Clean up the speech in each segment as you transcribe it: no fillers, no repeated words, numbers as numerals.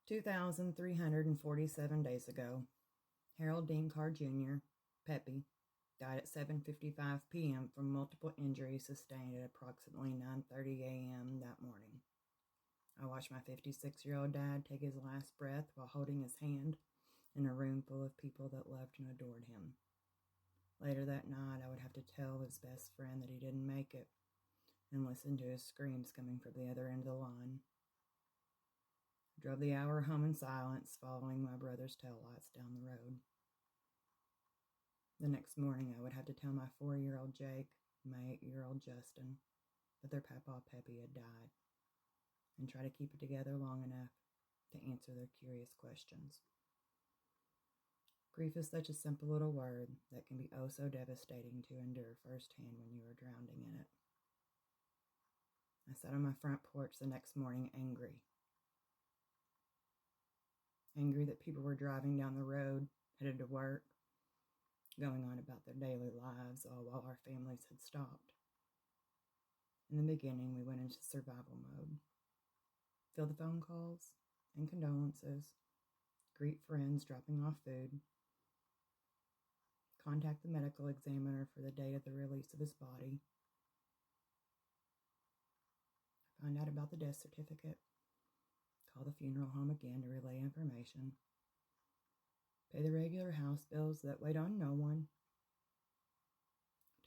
2,347 days ago, Harold Dean Carr Jr., Peppy, died at 7:55 p.m. from multiple injuries sustained at approximately 9:30 a.m. that morning. I watched my 56-year-old dad take his last breath while holding his hand in a room full of people that loved and adored him. Later that night, I would have to tell his best friend that he didn't make it and listen to his screams coming from the other end of the line. I drove the hour home in silence, following my brother's taillights down the road. The next morning, I would have to tell my 4-year-old Jake and my 8-year-old Justin that their papa Peppy had died, and try to keep it together long enough to answer their curious questions. Grief is such a simple little word that can be oh so devastating to endure firsthand when you are drowning in it. I sat on my front porch the next morning angry. Angry that people were driving down the road, headed to work, going on about their daily lives, all while our families had stopped. In the beginning, we went into survival mode. Field the phone calls and condolences, greet friends dropping off food, contact the medical examiner for the date of the release of his body, find out about the death certificate, call the funeral home again to relay information, pay the regular house bills that wait on no one,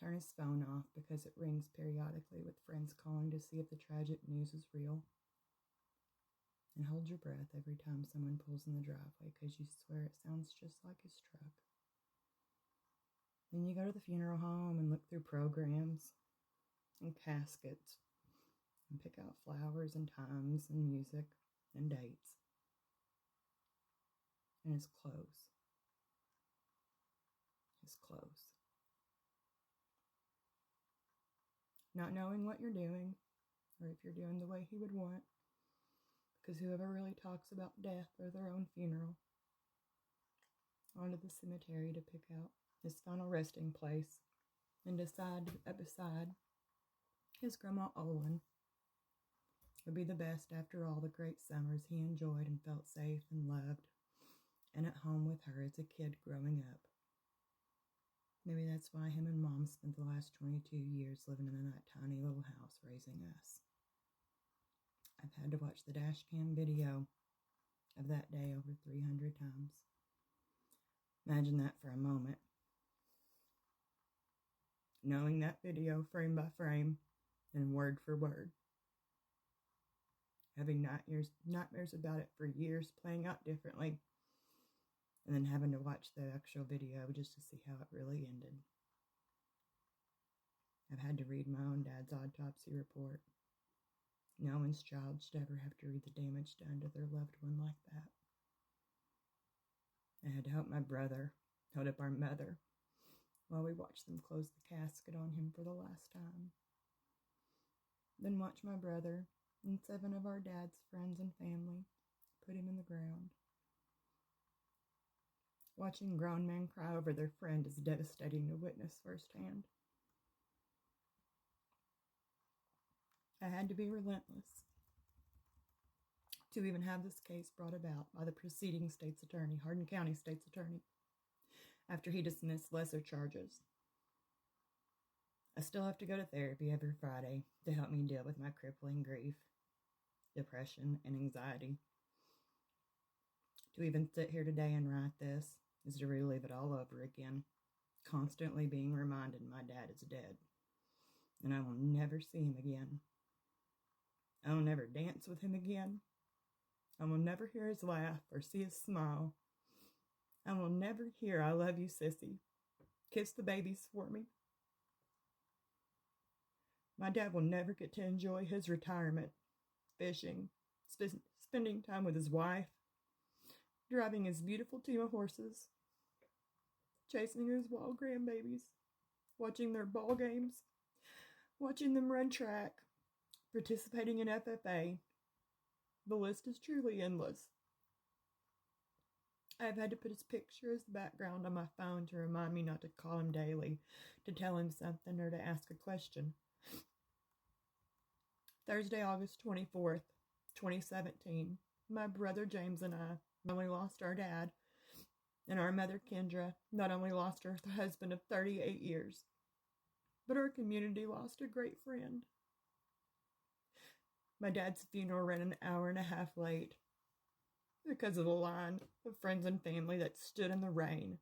turn his phone off because it rings periodically with friends calling to see if the tragic news is real, and hold your breath every time someone pulls in the driveway because you swear it sounds just like his truck. Then you go to the funeral home and look through programs and caskets and pick out flowers and times and music and dates and his clothes. His clothes. Not knowing what you're doing or if you're doing the way he would want, because whoever really talks about death or their own funeral, onto the cemetery to pick out his final resting place and decide that beside his Grandma Olin would be the best after all the great summers he enjoyed and felt safe and loved and at home with her as a kid growing up. Maybe that's why him and Mom spent the last 22 years living in that tiny little house raising us. I've had to watch the dash cam video of that day over 300 times. Imagine that for a moment. Knowing that video frame by frame and word for word. Having nightmares about it for years, playing out differently, and then having to watch the actual video just to see how it really ended. I've had to read my own dad's autopsy report. No one's child should ever have to read the damage done to their loved one like that. I had to help my brother hold up our mother while we watched them close the casket on him for the last time. Then watch my brother and 7 of our dad's friends and family put him in the ground. Watching grown men cry over their friend is devastating to witness firsthand. I had to be relentless to even have this case brought about by the preceding state's attorney, Hardin County State's Attorney, after he dismissed lesser charges. I still have to go to therapy every Friday to help me deal with my crippling grief, depression, and anxiety. To even sit here today and write this is to relive it all over again, constantly being reminded my dad is dead, and I will never see him again. I will never dance with him again. I will never hear his laugh or see his smile. I will never hear "I love you, sissy. Kiss the babies for me." My dad will never get to enjoy his retirement, fishing, spending time with his wife, driving his beautiful team of horses, chasing his wild grandbabies, watching their ball games, watching them run track, participating in FFA. The list is truly endless. I've had to put his picture as the background on my phone to remind me not to call him daily, to tell him something, or to ask a question. Thursday, August 24th, 2017. My brother James and I not only lost our dad, and our mother Kendra not only lost her husband of 38 years, but our community lost a great friend. My dad's funeral ran an hour and a half late because of a line of friends and family that stood in the rain,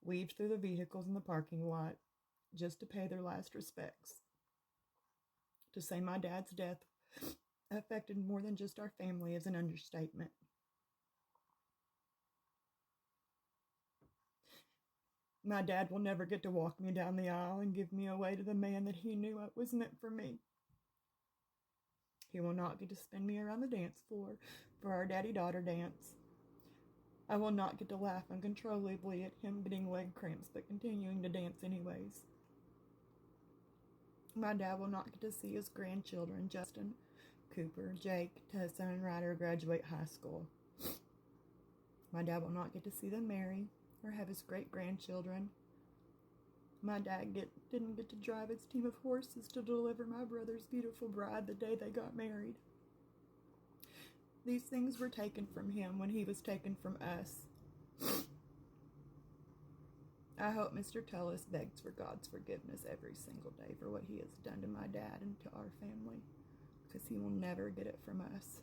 weaved through the vehicles in the parking lot just to pay their last respects. To say my dad's death affected more than just our family is an understatement. My dad will never get to walk me down the aisle and give me away to the man that he knew was meant for me. He will not get to spin me around the dance floor for our daddy-daughter dance. I will not get to laugh uncontrollably at him getting leg cramps but continuing to dance anyways. My dad will not get to see his grandchildren, Justin, Cooper, Jake, Tessa, and Ryder, graduate high school. My dad will not get to see them marry or have his great-grandchildren. My dad didn't get to drive his team of horses to deliver my brother's beautiful bride the day they got married. These things were taken from him when he was taken from us. I hope Mr. Tullis begs for God's forgiveness every single day for what he has done to my dad and to our family, because he will never get it from us.